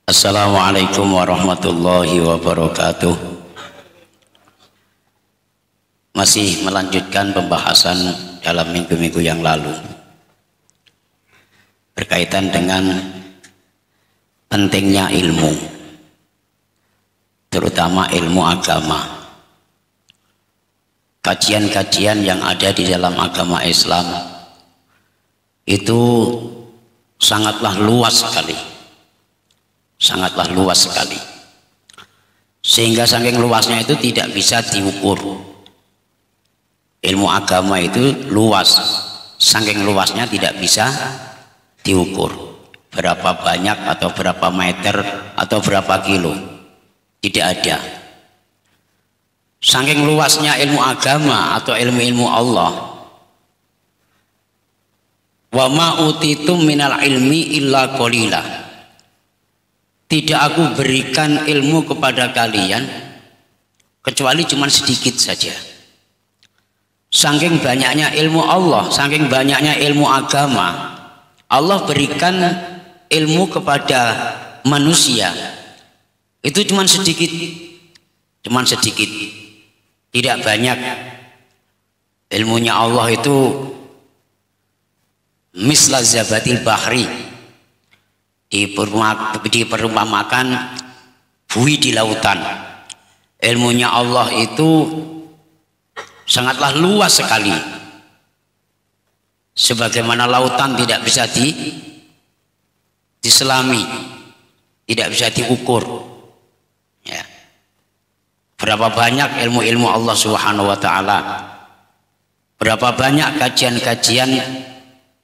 Assalamualaikum warahmatullahi wabarakatuh. Masih melanjutkan pembahasan dalam minggu-minggu yang lalu berkaitan dengan pentingnya ilmu, terutama ilmu agama. Kajian-kajian yang ada di dalam agama Islam itu sangatlah luas sekali. Sangatlah luas sekali, sehingga saking luasnya itu tidak bisa diukur. Ilmu agama itu luas, saking luasnya tidak bisa diukur berapa banyak atau berapa meter atau berapa kilo, tidak ada. Saking luasnya ilmu agama atau ilmu-ilmu Allah. Wa ma utitum minal ilmi illa qalila. Tidak aku berikan ilmu kepada kalian kecuali cuma sedikit saja. Saking banyaknya ilmu Allah, saking banyaknya ilmu agama, Allah berikan ilmu kepada manusia itu cuma sedikit, tidak banyak. Ilmunya Allah itu misla zabatil bahri, diperumpamakan buih di lautan. Ilmunya Allah itu sangatlah luas sekali, sebagaimana lautan tidak bisa diselami, tidak bisa diukur ya. Berapa banyak ilmu-ilmu Allah Subhanahu wa ta'ala, berapa banyak kajian-kajian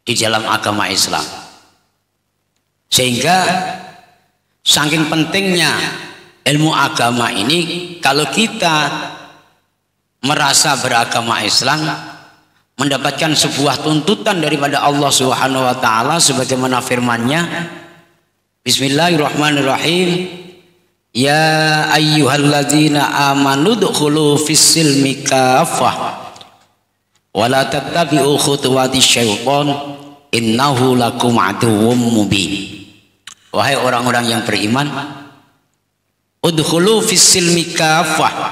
di dalam agama Islam. Sehingga saking pentingnya ilmu agama ini, kalau kita merasa beragama Islam, mendapatkan sebuah tuntutan daripada Allah Subhanahu wa ta'ala sebagaimana firman-Nya, Bismillahirrahmanirrahim, ya ayyuhalladzina amanu dkhulu fis-silmi kaffah wa la tattabi'u khutuwatis syaitan innahu lakum aduwwum mubin. Wahai orang-orang yang beriman, udkhulu fis-silmi kaffah,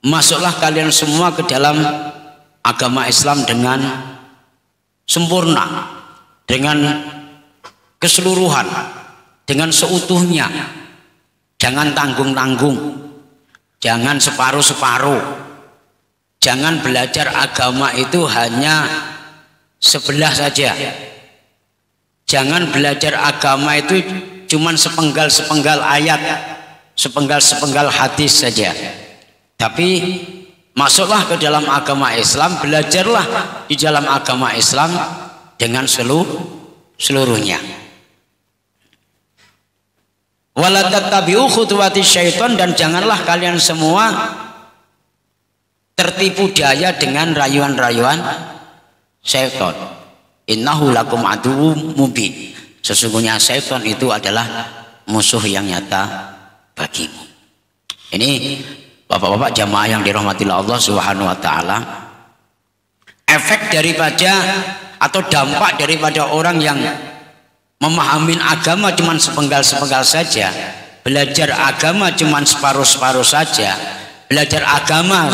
masuklah kalian semua ke dalam agama Islam dengan sempurna, dengan keseluruhan, dengan seutuhnya. Jangan tanggung-tanggung, jangan separuh-separuh. Jangan belajar agama itu hanya sebelah saja. Jangan belajar agama itu cuman sepenggal-sepenggal ayat, sepenggal-sepenggal hadis saja. Tapi masuklah ke dalam agama Islam, belajarlah di dalam agama Islam dengan seluruhnya. Wala tattabi'u khutuwatis syaitan, dan janganlah kalian semua tertipu daya dengan rayuan-rayuan syaitan. Innahu lakum aduwwum mubin. Sesungguhnya syaitan itu adalah musuh yang nyata bagimu. Ini bapak-bapak jamaah yang dirahmati Allah Subhanahu wa ta'ala, efek daripada atau dampak daripada orang yang memahami agama cuma sepenggal-sepenggal saja, belajar agama cuma separuh-separuh saja, belajar agama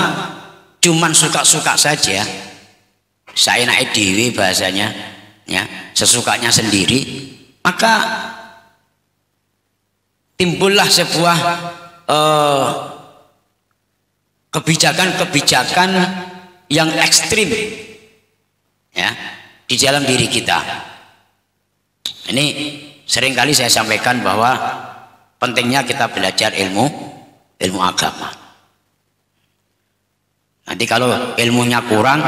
cuma suka-suka saja, saya naik dewi bahasanya ya, sesukanya sendiri, maka timbullah sebuah kebijakan-kebijakan yang ekstrim ya di dalam diri kita. Ini seringkali saya sampaikan bahwa pentingnya kita belajar ilmu agama. Nanti kalau ilmunya kurang,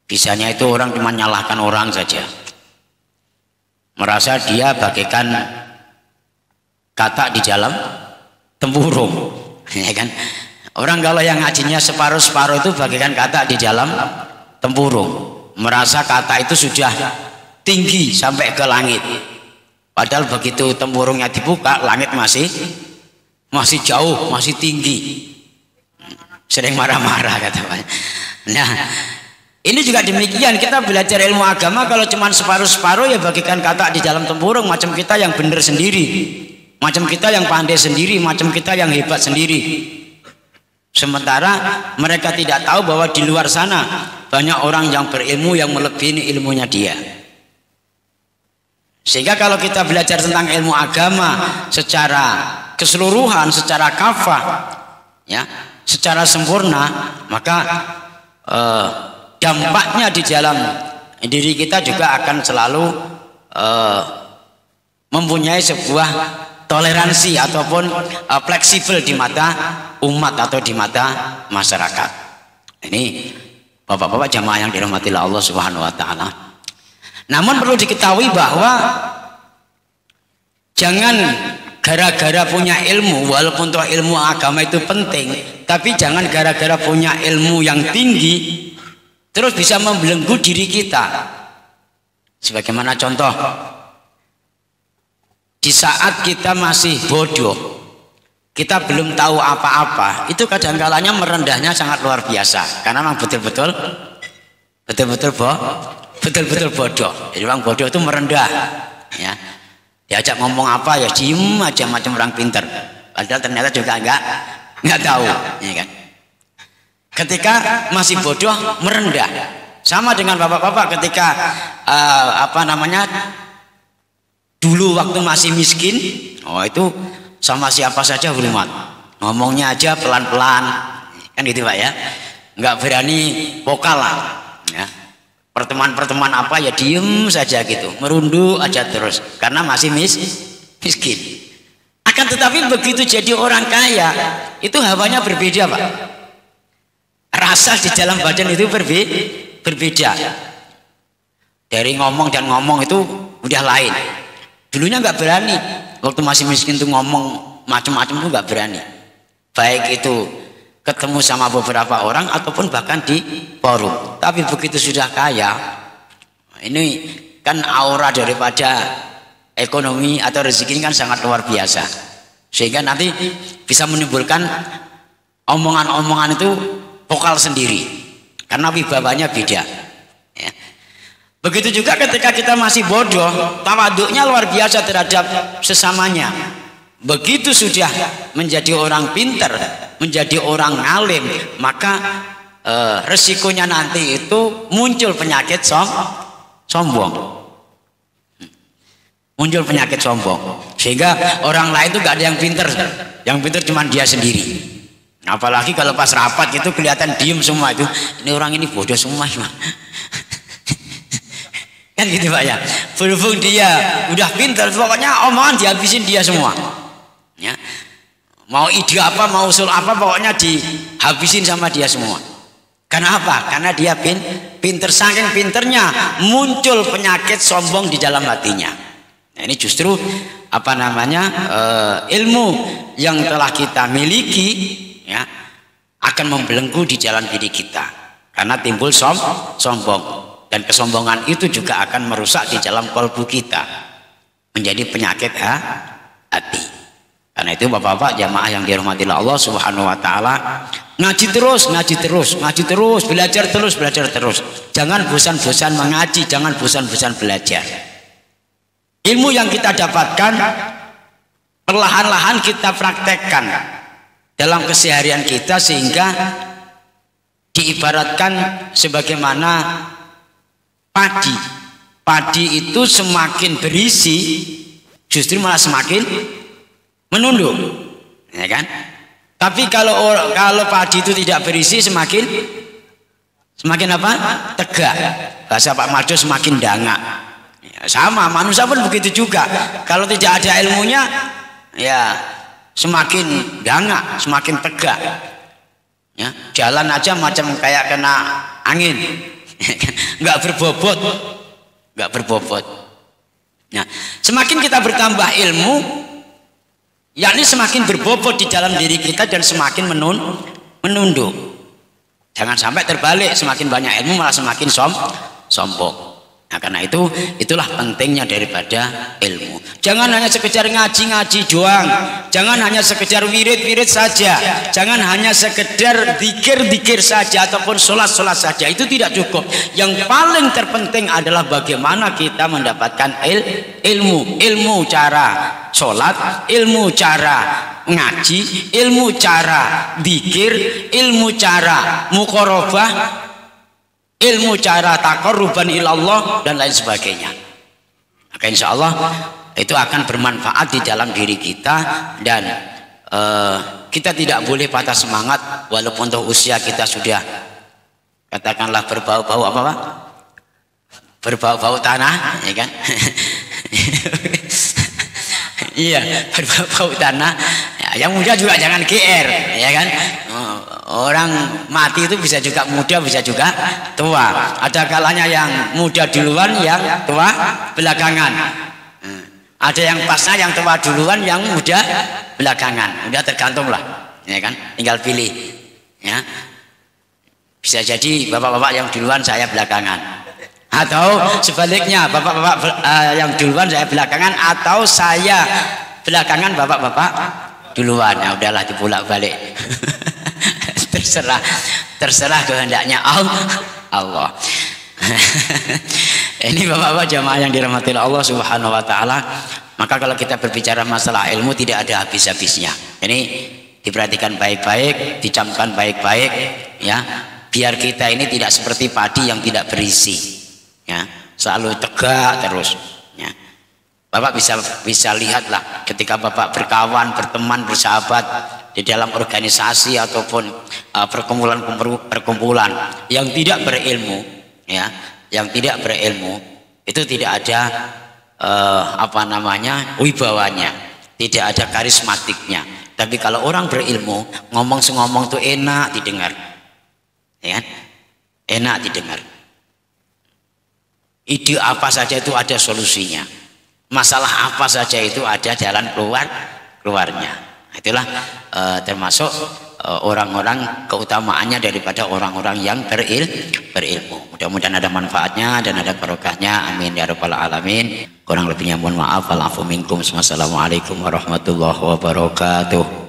bisanya itu orang cuma nyalahkan orang saja, merasa dia bagaikan kata di dalam tempurung ya kan. Orang kalau yang ngajinya separuh-separuh itu bagaikan kata di dalam tempurung, merasa kata itu sudah tinggi sampai ke langit, padahal begitu tempurungnya dibuka, langit masih jauh, masih tinggi. Sering marah-marah kata Pak. Nah, ini juga demikian, kita belajar ilmu agama kalau cuma separuh-separuh ya bagikan kata di dalam tempurung, macam kita yang benar sendiri, Macam kita yang pandai sendiri, macam kita yang hebat sendiri. Sementara mereka tidak tahu bahwa di luar sana banyak orang yang berilmu yang melebihi ilmunya dia. Sehingga kalau kita belajar tentang ilmu agama secara keseluruhan, secara kafah, ya, secara sempurna, maka dampaknya di dalam diri kita juga akan selalu mempunyai sebuah toleransi ataupun fleksibel di mata umat atau di mata masyarakat. Ini bapak-bapak jamaah yang dirahmati Allah Subhanahu wa taala. Namun perlu diketahui bahwa jangan gara-gara punya ilmu, walaupun toh ilmu agama itu penting, tapi jangan gara-gara punya ilmu yang tinggi terus bisa membelenggu diri kita. Sebagaimana contoh, di saat kita masih bodoh, kita belum tahu apa-apa, itu kadang-kalanya merendahnya sangat luar biasa, karena memang betul-betul bodoh. Jadi orang bodoh itu merendah, ya. Diajak ngomong apa ya diem aja macam orang pinter, padahal ternyata juga nggak tahu, ya kan? Ketika masih bodoh merendah, sama dengan bapak-bapak ketika dulu waktu masih miskin, itu sama siapa saja hormat, ngomongnya aja pelan-pelan, kan gitu Pak ya, nggak berani vokal lah, ya. Pertemuan-pertemuan apa ya diem saja gitu, merunduk aja terus, karena masih miskin. Akan tetapi begitu jadi orang kaya, itu hawanya berbeda Pak. Rasa di dalam badan itu berbeda. Dari ngomong dan ngomong itu udah lain. Dulunya nggak berani, waktu masih miskin tuh ngomong macam-macam tuh nggak berani. Baik itu ketemu sama beberapa orang ataupun bahkan di forum. Tapi begitu sudah kaya, ini kan aura daripada ekonomi atau rezeki ini kan sangat luar biasa. Sehingga nanti bisa menimbulkan omongan-omongan itu vokal sendiri, karena wibawanya beda, ya. Begitu juga ketika kita masih bodoh, tawaduknya luar biasa terhadap sesamanya. Begitu sudah menjadi orang pintar, menjadi orang alim, maka resikonya nanti itu muncul penyakit sombong. Muncul penyakit sombong, sehingga orang lain itu gak ada yang pintar, yang pintar cuma dia sendiri. Apalagi kalau pas rapat gitu kelihatan diem semua, itu ini orang ini bodoh semua kan gitu Pak ya. Berhubung dia udah pintar, pokoknya omongan dihabisin dia semua, ya. Mau ide apa, mau usul apa, pokoknya dihabisin sama dia semua. Karena apa? Karena dia pintar, saking pinternya muncul penyakit sombong di dalam hatinya. Nah, ini justru ilmu yang telah kita miliki, ya, akan membelenggu di jalan diri kita, karena timbul sombong, dan kesombongan itu juga akan merusak di dalam kalbu kita, menjadi penyakit hati. Karena itu bapak-bapak jamaah yang dirahmati Allah Subhanahu wa taala, ngaji terus, belajar terus. Jangan bosan-bosan mengaji, jangan bosan-bosan belajar. Ilmu yang kita dapatkan perlahan-lahan kita praktekkan dalam keseharian kita, sehingga diibaratkan sebagaimana padi itu semakin berisi justru malah semakin menunduk, ya kan? Tapi kalau padi itu tidak berisi semakin apa? Tegak. Bahasa Pak Mado semakin dangak. Ya, sama manusia pun begitu juga. Kalau tidak ada ilmunya, ya semakin dangak, semakin tegak, ya. Jalan aja macam kayak kena angin, nggak berbobot. Nah, semakin kita bertambah ilmu, yakni semakin berbobot di dalam diri kita dan semakin menunduk. Jangan sampai terbalik, semakin banyak ilmu malah semakin sombong. Nah, karena itulah pentingnya daripada ilmu. Jangan hanya sekedar ngaji doang, jangan hanya sekedar wirid saja, jangan hanya sekedar zikir saja ataupun sholat saja, itu tidak cukup. Yang paling terpenting adalah bagaimana kita mendapatkan ilmu cara sholat, ilmu cara ngaji, ilmu cara dzikir, ilmu cara muqarabah, ilmu cara taqarruban ilallah dan lain sebagainya. Maka insya Allah itu akan bermanfaat di dalam diri kita, dan kita tidak boleh patah semangat walaupun untuk usia kita sudah katakanlah berbau-bau apa Pak? Berbau-bau tanah, ya kan? Iya, berbau-bau tanah. Ya, yang muda juga jangan GR, ya kan? Orang mati itu bisa juga muda, bisa juga tua. Ada kalanya yang muda duluan, yang tua belakangan. Ada yang pasnya yang tua duluan, yang muda belakangan. Udah tergantung lah, ya kan? Tinggal pilih, ya. Bisa jadi bapak-bapak yang duluan, saya belakangan, atau sebaliknya bapak-bapak yang duluan saya belakangan, atau saya belakangan bapak-bapak duluan. Ya udahlah, dipulak-balik. terserah kehendaknya Allah. Ini bapak-bapak jamaah yang dirahmati Allah Subhanahu wa taala. Maka kalau kita berbicara masalah ilmu tidak ada habis-habisnya. Ini diperhatikan baik-baik, dicamkan baik-baik, ya. Biar kita ini tidak seperti padi yang tidak berisi, ya. Selalu tegak terus, ya. Bapak bisa lihatlah ketika Bapak berkawan, berteman, bersahabat di dalam organisasi ataupun perkumpulan yang tidak berilmu, ya, yang tidak berilmu itu tidak ada wibawanya, tidak ada karismatiknya. Tapi kalau orang berilmu, ngomong tuh enak didengar, ya, enak didengar. Ide apa saja itu ada solusinya, masalah apa saja itu ada jalan keluarnya. Itulah termasuk orang-orang keutamaannya daripada orang-orang yang berilmu. Mudah-mudahan ada manfaatnya dan ada barokahnya. Amin ya rabbal alamin. Kurang lebihnya mohon maaf. Walafu minkum. Wassalamualaikum warahmatullahi wabarakatuh.